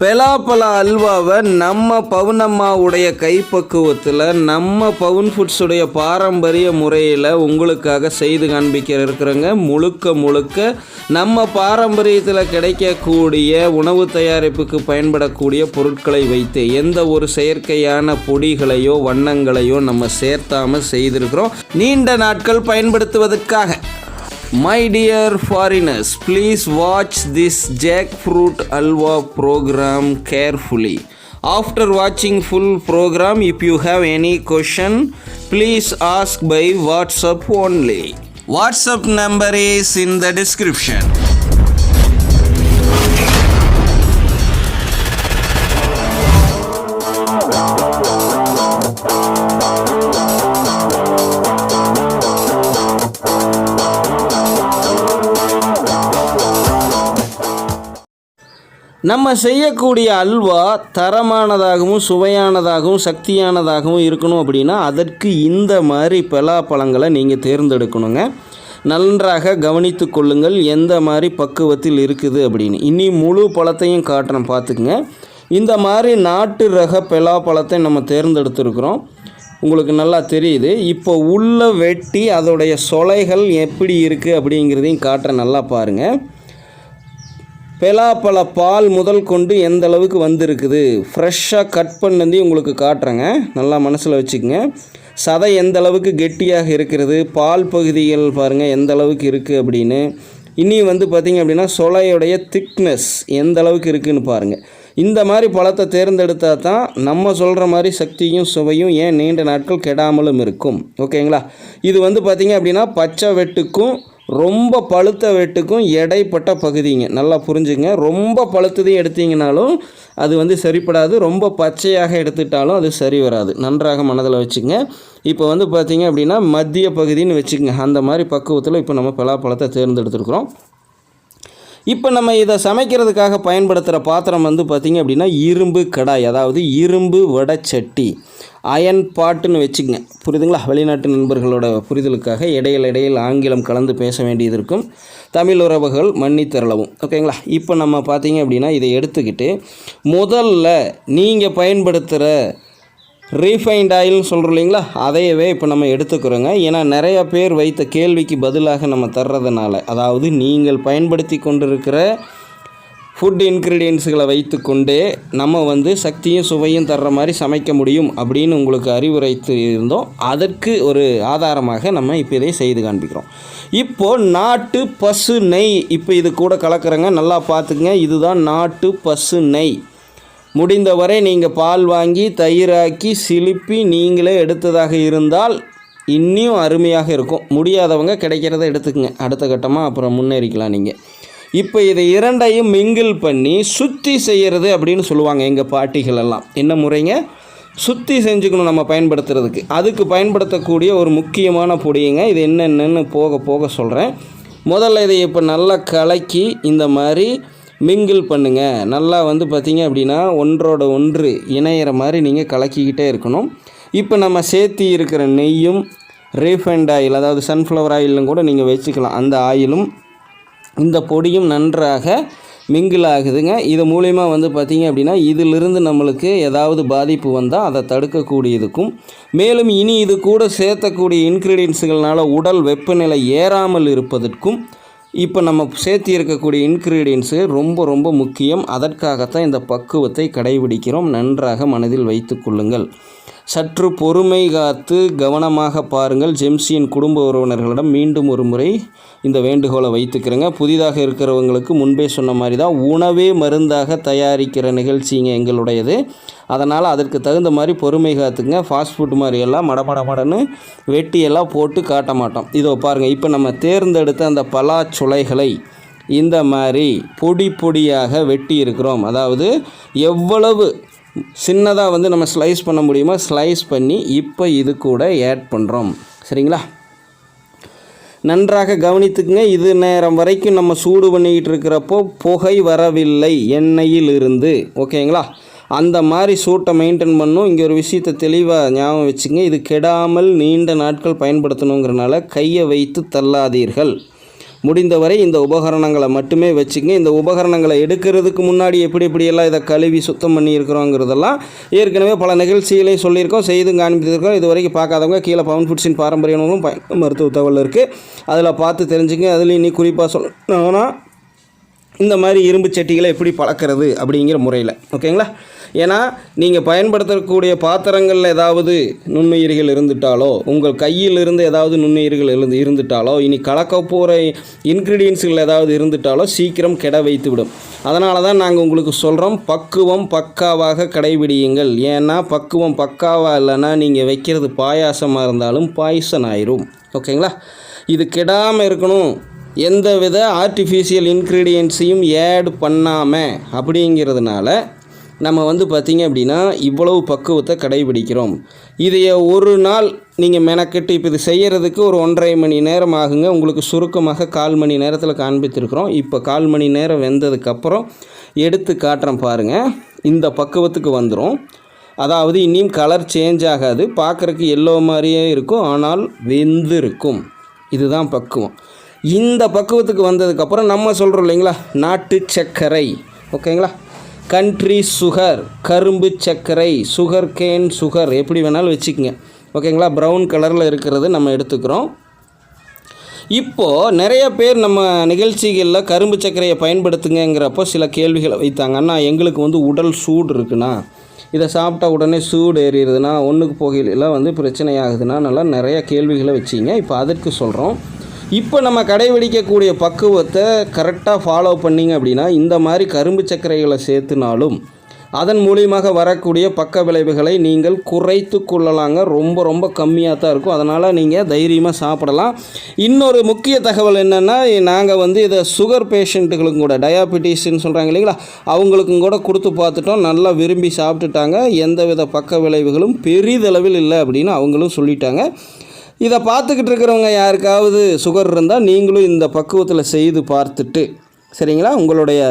பலாப்பழ அல்வாவை நம்ம பவுனம்மாவுடைய கைப்பக்குவத்தில் நம்ம பவுன் ஃபுட்ஸுடைய பாரம்பரிய முறையில் உங்களுக்காக செய்து இருக்கிறோங்க. முழுக்க நம்ம பாரம்பரியத்தில் கிடைக்கக்கூடிய உணவு தயாரிப்புக்கு பயன்படக்கூடிய பொருட்களை வைத்து எந்த ஒரு செயற்கையான பொடிகளையோ வண்ணங்களையோ நம்ம சேர்த்தாமல் செய்திருக்கிறோம், நீண்ட நாட்கள் பயன்படுத்துவதற்காக. My dear foreigners, please watch this jackfruit alva program carefully. After watching full program, if you have any question, please ask by Whatsup only. Whatsapp number is in the description. நம்ம செய்யக்கூடிய அல்வா தரமானதாகவும் சுவையானதாகவும் சக்தியானதாகவும் இருக்கணும் அப்படின்னா அதற்கு இந்த மாதிரி பலாப்பழங்களை நீங்கள் தேர்ந்தெடுக்கணுங்க. நன்றாக கவனித்து கொள்ளுங்கள் எந்த மாதிரி பக்குவத்தில் இருக்குது அப்படின்னு. இனி முழு பழத்தையும் காட்டுறேன், பார்த்துக்குங்க. இந்த மாதிரி நாட்டு ரக பலாப்பழத்தை நம்ம தேர்ந்தெடுத்துருக்குறோம், உங்களுக்கு நல்லா தெரியுது. இப்போ உள்ளே வெட்டி அதோடைய சொலைகள் எப்படி இருக்குது அப்படிங்கிறதையும் காட்டுறேன், நல்லா பாருங்கள். பலாப்பழ பால் முதல் கொண்டு எந்த அளவுக்கு வந்திருக்குது, ஃப்ரெஷ்ஷாக கட் பண்ணி உங்களுக்கு காட்டுறேங்க, நல்லா மனசில் வச்சுக்கோங்க. சதை எந்த அளவுக்கு கெட்டியாக இருக்கிறது, பால் பகுதிகள் பாருங்கள் எந்த அளவுக்கு இருக்குது அப்படின்னு. இனி பார்த்திங்க அப்படின்னா சொலையுடைய திக்னஸ் எந்த அளவுக்கு இருக்குதுன்னு பாருங்கள். இந்த மாதிரி பழத்தை தேர்ந்தெடுத்தால் தான் நம்ம சொல்கிற மாதிரி சக்தியும் சுவையும் ஏன் நீண்ட நாட்கள் கெடாமலும் இருக்கும். ஓகேங்களா? இது பார்த்திங்க அப்படின்னா பச்சை வெட்டுக்கும் ரொம்ப பழுத்த வெட்டுக்கும் இடைப்பட்ட பகுதிங்க, நல்லா புரிஞ்சுங்க. ரொம்ப பழுத்ததையும் எடுத்தீங்கனாலும் அது சரிப்படாது, ரொம்ப பச்சையாக எடுத்துட்டாலும் அது சரி வராது, நன்றாக மனதில் வச்சுங்க. இப்போ பார்த்திங்க அப்படின்னா மத்திய பகுதின்னு வச்சுக்கோங்க. அந்த மாதிரி பக்குவத்தில் இப்போ நம்ம பலாப்பழத்தை தேர்ந்தெடுத்துருக்குறோம். இப்போ நம்ம இதை சமைக்கிறதுக்காக பயன்படுத்துகிற பாத்திரம் பார்த்திங்க அப்படின்னா இரும்பு கடாய், அதாவது இரும்பு வடைச்சட்டி, அயன் பாட்டுன்னு வச்சுக்கங்க, புரியுதுங்களா? வெளிநாட்டு நண்பர்களோட புரிதலுக்காக இடையில் ஆங்கிலம் கலந்து பேச வேண்டியது இருக்கும், தமிழ் உறவுகள் மன்னித்தரளவும். ஓகேங்களா? இப்போ நம்ம பார்த்திங்க அப்படின்னா இதை எடுத்துக்கிட்டு முதல்ல நீங்கள் பயன்படுத்துகிற ரீஃபைண்ட் ஆயில்னு சொல்கிறோம் இல்லைங்களா, அதையவே இப்போ நம்ம எடுத்துக்கிறோங்க. ஏன்னா நிறைய பேர் வைத்த கேள்விக்கு பதிலாக நம்ம தர்றதுனால, அதாவது நீங்கள் பயன்படுத்தி கொண்டிருக்கிற ஃபுட் இன்க்ரீடியன்ஸுகளை வைத்து கொண்டே நம்ம சக்தியும் சுவையும் தர்ற மாதிரி சமைக்க முடியும் அப்படின்னு உங்களுக்கு அறிவுரைத்து இருந்தோம். அதற்கு ஒரு ஆதாரமாக நம்ம இப்போ இதை செய்து காண்பிக்கிறோம். இப்போது நாட்டு பசு நெய் இப்போ இது கூட கலக்கிறங்க, நல்லா பார்த்துக்குங்க. இதுதான் நாட்டு பசு நெய். முடிந்தவரை நீங்கள் பால் வாங்கி தயிராக்கி சிலுப்பி நீங்களே எடுத்ததாக இருந்தால் இன்னும் அருமையாக இருக்கும். முடியாதவங்க கிடைக்கிறத எடுத்துக்கங்க, அடுத்த கட்டமாக அப்புறம் முன்னேறிக்கலாம் நீங்கள். இப்போ இதை இரண்டையும் மிங்கிள் பண்ணி சுத்தி செய்கிறது அப்படின்னு சொல்லுவாங்க எங்கள் பாட்டிகளெல்லாம். என்ன முறைங்க? சுத்தி செஞ்சுக்கணும் நம்ம பயன்படுத்துறதுக்கு. அதுக்கு பயன்படுத்தக்கூடிய ஒரு முக்கியமான பொடியுங்க. இது என்னென்னு போக போக சொல்கிறேன். முதல்ல இதை இப்போ நல்லா கலக்கி இந்த மாதிரி மிங்கிள் பண்ணுங்கள். நல்லா பார்த்திங்க அப்படின்னா ஒன்றோட ஒன்று இணையிற மாதிரி நீங்கள் கலக்கிக்கிட்டே இருக்கணும். இப்போ நம்ம சேர்த்தி இருக்கிற நெய்யும் ரீஃபைண்ட் ஆயில், அதாவது சன்ஃப்ளவர் ஆயிலும் கூட நீங்கள் வச்சுக்கலாம், அந்த ஆயிலும் இந்த பொடியும் நன்றாக மிங்கிள் ஆகுதுங்க. இது மூலிமா பார்த்திங்க அப்படின்னா இதிலிருந்து நம்மளுக்கு ஏதாவது பாதிப்பு வந்தால் அதை தடுக்கக்கூடியதுக்கும், மேலும் இனி இது கூட சேர்த்தக்கூடிய இன்க்ரீடியன்ஸுகள்னால உடல் வெப்பநிலை ஏறாமல் இருப்பதற்கும் இப்போ நம்ம சேர்த்து இருக்கக்கூடிய இன்க்ரீடியன்ஸு ரொம்ப முக்கியம். அதற்காகத்தான் இந்த பக்குவத்தை கடைபிடிக்கிறோம், நன்றாக மனதில் வைத்து கொள்ளுங்கள். சற்று பொறுமை காத்து கவனமாக பாருங்கள். ஜெம்சியின் குடும்ப உறவினர்களிடம் மீண்டும் ஒரு முறை இந்த வேண்டுகோளை வைத்துக்கிறேங்க. புதிதாக இருக்கிறவங்களுக்கு முன்பே சொன்ன மாதிரி தான் உணவே மருந்தாக தயாரிக்கிற நிகழ்ச்சிங்க எங்களுடையது. அதனால் அதற்கு தகுந்த மாதிரி பொறுமை காத்துங்க. ஃபாஸ்ட் ஃபுட் மாதிரியெல்லாம் மடன்னு வெட்டியெல்லாம் போட்டு காட்ட மாட்டோம். இதோ பாருங்கள், இப்போ நம்ம தேர்ந்தெடுத்த அந்த பலாச்சுளைகளை இந்த மாதிரி பொடியாக வெட்டி இருக்கிறோம். அதாவது எவ்வளவு சின்னதாக நம்ம ஸ்லைஸ் பண்ண முடியுமோ ஸ்லைஸ் பண்ணி இப்போ இது கூட ஆட் பண்ணுறோம். சரிங்களா? நன்றாக கவனித்துக்குங்க. இது நேரம் வரைக்கும் நம்ம சூடு பண்ணிக்கிட்டு இருக்கிறப்போ புகை வரவில்லை எண்ணெயில் இருந்து. ஓகேங்களா? அந்த மாதிரி சூட்டை மெயின்டைன் பண்ணணும். இங்கே ஒரு விஷயத்தை தெளிவாக ஞாபகம் வச்சுங்க. இது கெடாமல் நீண்ட நாட்கள் பயன்படுத்தணுங்கிறனால கையை வைத்து தள்ளாதீர்கள். முடிந்தவரை இந்த உபகரணங்களை மட்டுமே வச்சுங்க. இந்த உபகரணங்களை எடுக்கிறதுக்கு முன்னாடி எப்படியெல்லாம் இதை கழுவி சுத்தம் பண்ணி இருக்கிறோங்கிறதெல்லாம் ஏற்கனவே பல நிகழ்ச்சிகளையும் சொல்லியிருக்கோம், செய்தும் காண்பித்திருக்கோம். இது வரைக்கும் பார்க்காதவங்க கீழே பவுன்ஃபுட்ஸின் பாரம்பரிய உணவும் மருத்துவ தகவல் இருக்குது, அதில் பார்த்து தெரிஞ்சுங்க. அதில் இன்னும் குறிப்பாக சொல்லணும்னா இந்த மாதிரி இரும்பு சட்டிகளை எப்படி பழக்கிறது அப்படிங்கிற முறையில், ஓகேங்களா? ஏன்னா நீங்கள் பயன்படுத்தக்கூடிய பாத்திரங்களில் ஏதாவது நுண்ணுயிர்கள் இருந்துட்டாலோ, உங்கள் கையில் இருந்து ஏதாவது நுண்ணுயிர்கள் இருந்துட்டாலோ, இனி கலக்க போகிற இன்க்ரீடியன்ஸுகள் ஏதாவது இருந்துட்டாலோ சீக்கிரம் கெட வைத்து விடும். அதனால தான் நாங்கள் உங்களுக்கு சொல்கிறோம், பக்குவம் பக்காவாக கடைபிடியுங்கள். ஏன்னா பக்குவம் பக்காவாக இல்லைன்னா நீங்கள் வைக்கிறது பாயாசமாக இருந்தாலும் பாய்சன் ஆயிரும், ஓகேங்களா? இது கெடாமல் இருக்கணும், எந்த வித ஆர்டிஃபிஷியல் இன்க்ரீடியன்ஸையும் ஆட் பண்ணாமல் அப்படிங்கிறதுனால நம்ம பார்த்திங்க அப்படின்னா இவ்வளவு பக்குவத்தை கடைபிடிக்கிறோம். இதைய ஒரு நாள் நீங்கள் மெனக்கெட்டு இப்போ இது செய்கிறதுக்கு ஒரு 1.5 மணி நேரம் ஆகுங்க. உங்களுக்கு சுருக்கமாக 1/4 மணி நேரத்தில் காண்பித்திருக்கிறோம். இப்போ 1/4 மணி நேரம் வெந்ததுக்கப்புறம் எடுத்து காட்டுறேன் பாருங்கள். இந்த பக்குவத்துக்கு வந்துடும். அதாவது இன்னும் கலர் சேஞ்ச் ஆகாது, பார்க்குறக்கு எல்லோ மாதிரியே இருக்கும், ஆனால் வெந்து இருக்கும். இதுதான் பக்குவம். இந்த பக்குவத்துக்கு வந்ததுக்கப்புறம் நம்ம சொல்கிறோம் இல்லைங்களா, நாட்டு சர்க்கரை, ஓகேங்களா, கண்ட்ரி சுகர், கரும்பு சர்க்கரை, சுகர் கேன் சுகர், எப்படி வேணாலும் வச்சுக்கோங்க, ஓகேங்களா. ப்ரௌன் கலரில் இருக்கிறது நம்ம எடுத்துக்கிறோம். இப்போது நிறைய பேர் நம்ம நிகழ்ச்சிகளில் கரும்பு சர்க்கரையை பயன்படுத்துங்கிறப்போ சில கேள்விகளை வைத்தாங்க. அண்ணா எங்களுக்கு உடல் சூடு இருக்குண்ணா, இதை சாப்பிட்டா உடனே சூடு ஏறிடுதுன்னா, ஒன்றுக்கு போகையிலாம் பிரச்சனை ஆகுதுன்னா, நல்லா நிறைய கேள்விகளை வச்சிங்க. இப்போ அதற்கு சொல்கிறோம். இப்போ நம்ம கடைபிடிக்கக்கூடிய பக்குவத்தை கரெக்டாக ஃபாலோ பண்ணிங்க அப்படின்னா இந்த மாதிரி கரும்பு சர்க்கரைகளை சேர்த்துனாலும் அதன் மூலியமாக வரக்கூடிய பக்க விளைவுகளை நீங்கள் குறைத்து கொள்ளலாங்க. ரொம்ப ரொம்ப கம்மியாக தான் இருக்கும். அதனால் நீங்கள் தைரியமாக சாப்பிடலாம். இன்னொரு முக்கிய தகவல் என்னென்னா, நாங்கள் இதை சுகர் பேஷண்ட்டுகளுக்கும் கூட, டயாபெட்டிஸ்ன்னு சொல்கிறாங்க இல்லைங்களா, அவங்களுக்கும் கூட கொடுத்து பார்த்துட்டோம். நல்லா விரும்பி சாப்பிட்டுட்டாங்க. எந்தவித பக்க விளைவுகளும் பெரிதளவில் இல்லை அப்படின்னு அவங்களும் சொல்லிட்டாங்க. இதை பார்த்துக்கிட்டு இருக்கிறவங்க யாருக்காவது சுகர் இருந்தால் நீங்களும் இந்த பக்குவத்தில் செய்து பார்த்துட்டு சரிங்களா, உங்களுடைய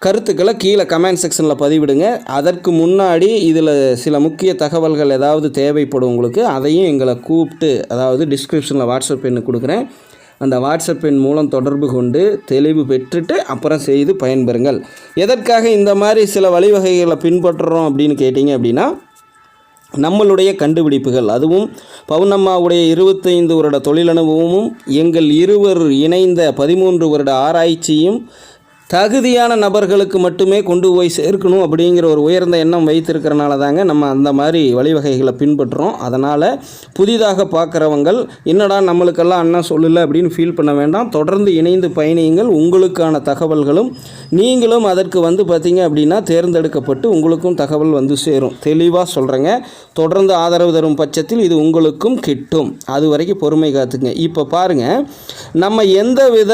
கருத்துக்களை கீழே கமெண்ட் செக்ஷனில் பதிவிடுங்க. அதற்கு முன்னாடி இதில் சில முக்கிய தகவல்கள் ஏதாவது தேவைப்படும் உங்களுக்கு, அதையும் எங்களை கூப்பிட்டு, அதாவது டிஸ்கிரிப்ஷனில் வாட்ஸ்அப் எண்ணு கொடுக்குறேன், அந்த வாட்ஸ்அப் எண் மூலம் தொடர்பு கொண்டு தெளிவு பெற்றுட்டு அப்புறம் செய்து பயன்பெறுங்கள். எதற்காக இந்த மாதிரி சில வழிவகைகளை பின்பற்றுறோம் அப்படின்னு கேட்டிங்க அப்படின்னா, நம்மளுடைய கண்டுபிடிப்புகள், அதுவும் பவுனம்மாவுடைய 25 வருட தொழில் அனுபவமும் எங்கள் இருவர் இணைந்த 13 வருட ஆராய்ச்சியும் தகுதியான நபர்களுக்கு மட்டுமே கொண்டு போய் சேர்க்கணும் அப்படிங்கிற ஒரு உயர்ந்த எண்ணம் வைத்திருக்கிறனால தாங்க நம்ம அந்த மாதிரி வழிவகைகளை பின்பற்றுறோம். அதனால் புதிதாக பார்க்குறவங்கள் என்னடா நம்மளுக்கெல்லாம் அண்ணா சொல்லலை அப்படின்னு ஃபீல் பண்ண வேண்டாம். தொடர்ந்து இணைந்து பயணியுங்கள். உங்களுக்கான தகவல்களும் நீங்களும் அதற்கு பார்த்திங்க அப்படின்னா தேர்ந்தெடுக்கப்பட்டு உங்களுக்கும் தகவல் சேரும். தெளிவாக சொல்கிறேங்க. தொடர்ந்து ஆதரவு தரும் பட்சத்தில் இது உங்களுக்கும் கிட்டும். அது வரைக்கும் பொறுமை காத்துங்க. இப்போ பாருங்கள், நம்ம எந்தவித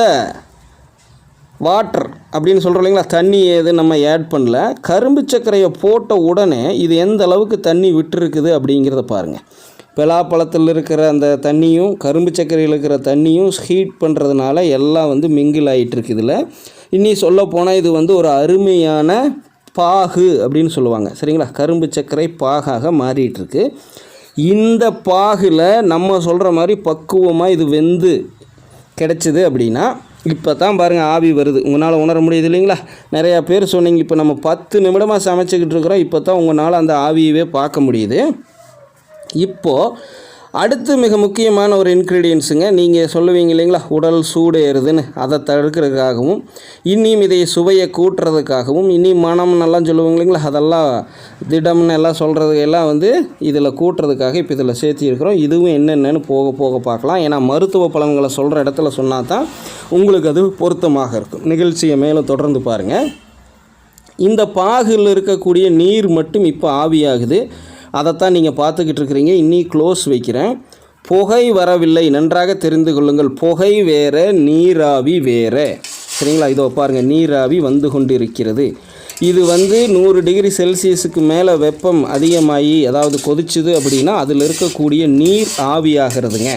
வாட்டர் அப்படின்னு சொல்கிறோம் இல்லைங்களா, தண்ணி ஏது நம்ம ஆட் பண்ணல. கரும்பு சர்க்கரையை போட்ட உடனே இது எந்த அளவுக்கு தண்ணி விட்டுருக்குது அப்படிங்கிறத பாருங்கள். பலாப்பழத்தில் இருக்கிற அந்த தண்ணியும் கரும்பு சர்க்கரையில் இருக்கிற தண்ணியும் ஹீட் பண்ணுறதுனால எல்லாம் மிங்கிள் ஆகிட்டு இதில். இன்னி சொல்ல போனால் இது ஒரு அருமையான பாகு அப்படின்னு சொல்லுவாங்க சரிங்களா. கரும்பு சர்க்கரை பாகாக மாறிட்டுருக்கு. இந்த பாகில் நம்ம சொல்கிற மாதிரி பக்குவமாக இது வெந்து கிடச்சிது அப்படின்னா, இப்போ தான் பாருங்கள் ஆவி வருது, உங்களால் உணர முடியுது இல்லைங்களா. நிறையா பேர் சொன்னீங்க, இப்போ நம்ம 10 நிமிடமாக சமைச்சிக்கிட்டு இருக்கிறோம், இப்போ தான் உங்களால் அந்த ஆவியவே பார்க்க முடியுது. இப்போது அடுத்து மிக முக்கியமான ஒரு இன்க்ரீடியன்ஸுங்க, நீங்கள் சொல்லுவீங்க இல்லைங்களா உடல் சூடு ஏறுதுன்னு, அதை தடுக்கிறதுக்காகவும் இன்னும் இதை சுவையை கூட்டுறதுக்காகவும் இன்னும் மனம் நல்லா சொல்லுவாங்க இல்லைங்களா, அதெல்லாம் திடம்னு எல்லாம் சொல்கிறது எல்லாம் இதில் கூட்டுறதுக்காக இப்போ இதில் சேர்த்திருக்கிறோம். இதுவும் என்னென்னு போக போக பார்க்கலாம். ஏன்னா மருத்துவ பலன்களை சொல்கிற இடத்துல சொன்னால் தான் உங்களுக்கு அது பொருத்தமாக இருக்கும். நிகழ்ச்சியை மேலும் தொடர்ந்து பாருங்கள். இந்த பாகில் இருக்கக்கூடிய நீர் மட்டும் இப்போ ஆவியாகுது. அதைத்தான் நீங்கள் பார்த்துக்கிட்டு இருக்கிறீங்க. இன்னி க்ளோஸ் வைக்கிறேன். புகை வரவில்லை, நன்றாக தெரிந்து கொள்ளுங்கள். புகை வேறு, நீராவி வேறு சரிங்களா. இதோ பாருங்கள், நீராவி வந்து கொண்டு இருக்கிறது. இது 100 டிகிரி செல்சியஸுக்கு மேலே வெப்பம் அதிகமாகி அதாவது கொதிச்சுது அப்படின்னா அதில் இருக்கக்கூடிய நீர் ஆவியாகிறதுங்க.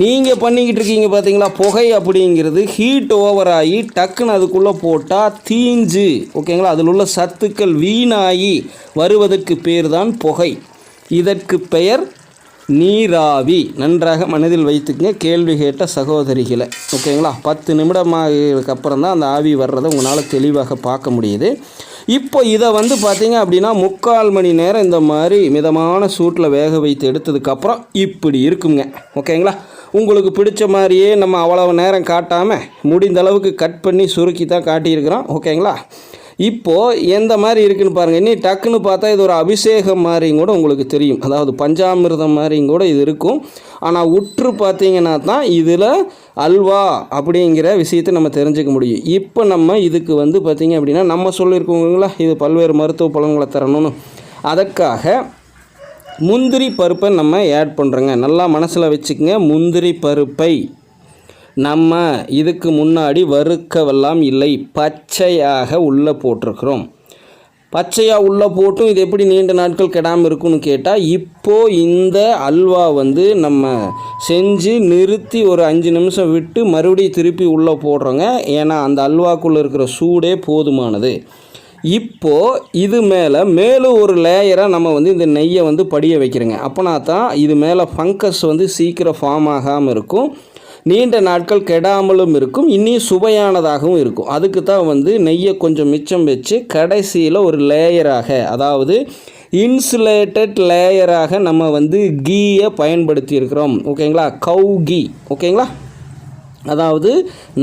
நீங்கள் பண்ணிக்கிட்டு இருக்கீங்க பார்த்தீங்களா, புகை அப்படிங்கிறது ஹீட் ஓவராகி டக்குன்னு அதுக்குள்ளே போட்டால் தீஞ்சு ஓகேங்களா, அதில் உள்ள சத்துக்கள் வீணாகி வருவதற்கு பேர் தான் புகை. இதற்கு பெயர் நீராவி. நன்றாக மனதில் வைத்துக்கங்க கேள்வி கேட்ட சகோதரிகளை. ஓகேங்களா? 10 நிமிடமாக அப்புறம் தான் அந்த ஆவி வர்றதை உங்களால் தெளிவாக பார்க்க முடியுது. இப்போ இதை வந்து பார்த்தீங்க அப்படின்னா 3/4 மணி நேரம் இந்த மாதிரி மிதமான சூட்டில் வேக வைத்து எடுத்ததுக்கப்புறம் இப்படி இருக்குங்க. ஓகேங்களா? உங்களுக்கு பிடிச்ச மாதிரியே நம்ம அவ்வளவு நேரம் காட்டாமல் முடிந்த அளவுக்கு கட் பண்ணி சுருக்கி தான் காட்டியிருக்கிறோம். ஓகேங்களா? இப்போது எந்த மாதிரி இருக்குதுன்னு பாருங்கள். இன்னும் டக்குன்னு பார்த்தா இது ஒரு அபிஷேகம் மாதிரியும் கூட உங்களுக்கு தெரியும். அதாவது பஞ்சாமிர்தம் மாதிரியும் கூட இது இருக்கும். ஆனால் உற்று பார்த்தீங்கன்னா தான் இதில் அல்வா அப்படிங்கிற விஷயத்தை நம்ம தெரிஞ்சுக்க முடியும். இப்போ நம்ம இதுக்கு வந்து பார்த்திங்க அப்படின்னா நம்ம சொல்லியிருக்கோங்களா இது பல்வேறு மருத்துவ பலன்களை தரணும்னு. அதற்காக முந்திரி பருப்பை நம்ம ஆட் பண்ணுறோங்க. நல்லா மனசில் வச்சுக்கோங்க. முந்திரி பருப்பை நம்ம இதுக்கு முன்னாடி வறுக்கவெல்லாம் இல்லை, பச்சையாக உள்ளே போட்டிருக்கிறோம். பச்சையாக உள்ளே போட்டும் இது எப்படி நீண்ட நாட்கள் கெடாமல் இருக்குன்னு கேட்டால், இப்போது இந்த அல்வா வந்து நம்ம செஞ்சு நிறுத்தி ஒரு 5 நிமிஷம் விட்டு மறுபடியும் திருப்பி உள்ளே போடுறோங்க. ஏன்னா அந்த அல்வாக்குள்ளே இருக்கிற சூடே போதுமானது. இப்போது இது மேலும் ஒரு லேயராக நம்ம வந்து இந்த நெய்யை வந்து படிய வைக்கிறோங்க. அப்போனா தான் இது மேலே ஃபங்கஸ் வந்து சீக்கிரம் ஃபார்ம் ஆகாமல் இருக்கும், நீண்ட நாட்கள் கெடாமலும் இருக்கும், இன்னும் சுவையானதாகவும் இருக்கும். அதுக்கு தான் வந்து நெய்யை கொஞ்சம் மிச்சம் வச்சு கடைசியில் ஒரு லேயராக, அதாவது இன்சுலேட்டட் லேயராக நம்ம வந்து கீயை பயன்படுத்தி இருக்கிறோம். ஓகேங்களா? கவு கீ. ஓகேங்களா? அதாவது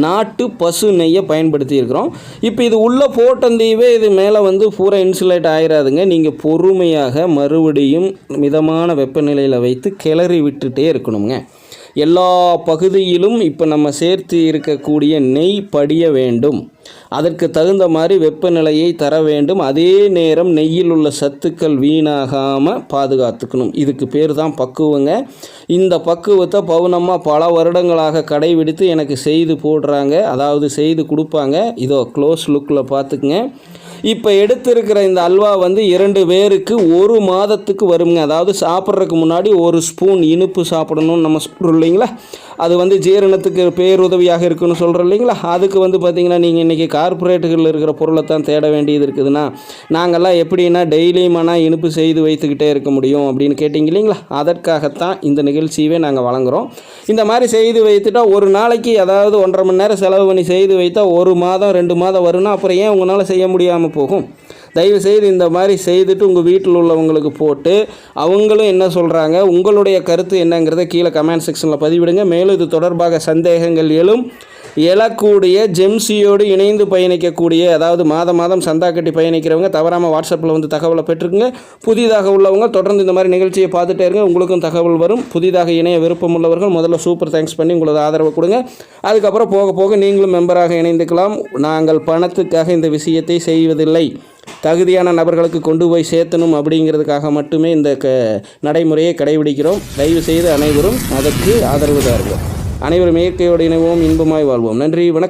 நாட்டு பசு நெய்யை பயன்படுத்தி இருக்கிறோம். இப்போ இது உள்ளே போட்டந்தீவே இது மேலே வந்து பூரா இன்சுலேட் ஆகிடாதுங்க. நீங்கள் பொறுமையாக மறுபடியும் மிதமான வெப்பநிலையில் வைத்து கிளறி விட்டுட்டே இருக்கணுங்க. எல்லா பகுதியிலும் இப்போ நம்ம சேர்த்து இருக்கக்கூடிய நெய் படிய வேண்டும். அதற்கு தகுந்த மாதிரி வெப்பநிலையை தர வேண்டும். அதே நேரம் நெய்யில் உள்ள சத்துக்கள் வீணாகாமல் பாதுகாத்துக்கணும். இதுக்கு பேர் தான் பக்குவங்க. இந்த பக்குவத்தை பவுனம்மா பல வருடங்களாக கடைபிடித்து எனக்கு செய்து போடுறாங்க, அதாவது செய்து கொடுப்பாங்க. இதோ க்ளோஸ் லுக்கில் பார்த்துக்குங்க. இப்போ எடுத்திருக்கிற இந்த அல்வா வந்து 2 பேருக்கு 1 மாதத்துக்கு வருங்க. அதாவது சாப்பிட்றதுக்கு முன்னாடி 1 ஸ்பூன் இனிப்பு சாப்பிடணும்னு நம்ம சொல்கிறோம் இல்லைங்களா? அது வந்து ஜீரணத்துக்கு பேருதவியாக இருக்குன்னு சொல்கிறோம் இல்லைங்களா? அதுக்கு வந்து பார்த்திங்கன்னா நீங்கள் இன்றைக்கி கார்ப்பரேட்டுகளில் இருக்கிற பொருளை தான் தேட வேண்டியது இருக்குதுன்னா, நாங்கள்லாம் எப்படின்னா டெய்லியும் ஆனால் இனிப்பு செய்து வைத்துக்கிட்டே இருக்க முடியும் அப்படின்னு கேட்டிங்க இல்லைங்களா? அதற்காகத்தான் இந்த நிகழ்ச்சியவே நாங்கள் வழங்குகிறோம். இந்த மாதிரி செய்து வைத்துட்டா ஒரு நாளைக்கு, அதாவது 1.5 மணி நேரம் செலவு பண்ணி செய்து வைத்தா 1 மாதம் 2 மாதம் வரும்னா அப்புறம் ஏன் உங்களால் செய்ய முடியாமல் போகும்? தயவுசெய்து இந்த மாதிரி செய்துட்டு உங்கள் வீட்டில் உள்ளவங்களுக்கு போட்டு அவங்களும் என்ன சொல்கிறாங்க, உங்களுடைய கருத்து என்னங்கிறத கீழே கமெண்ட் செக்ஷனில் பதிவிடுங்க. மேலும் இது தொடர்பாக சந்தேகங்கள் எழக்கூடிய ஜெம்சியோடு இணைந்து பயணிக்கக்கூடிய, அதாவது மாதம் சந்தா கட்டி பயணிக்கிறவங்க தவறாமல் வாட்ஸ்அப்பில் வந்து தகவலை பெற்றுக்குங்க. புதிதாக உள்ளவங்க தொடர்ந்து இந்த மாதிரி நிகழ்ச்சியை பார்த்துட்டே இருங்க, உங்களுக்கும் தகவல் வரும். புதிதாக இணைய விருப்பம் உள்ளவர்கள் முதல்ல சூப்பர் தேங்க்ஸ் பண்ணி உங்களோட ஆதரவு கொடுங்க. அதுக்கப்புறம் போக போக நீங்களும் மெம்பராக இணைந்துக்கலாம். நாங்கள் பணத்துக்காக இந்த விஷயத்தை செய்வதில்லை, தகுதியான நபர்களுக்கு கொண்டு போய் சேர்த்தணும் அப்படிங்கிறதுக்காக மட்டுமே இந்த நடைமுறையை கடைபிடிக்கிறோம். தயவு செய்து அனைவரும் அதற்கு ஆதரவு தாருங்கள். அனைவரும் இயற்கையோடு இணைவோம், இன்பமாய் வாழ்வோம். நன்றி, வணக்கம்.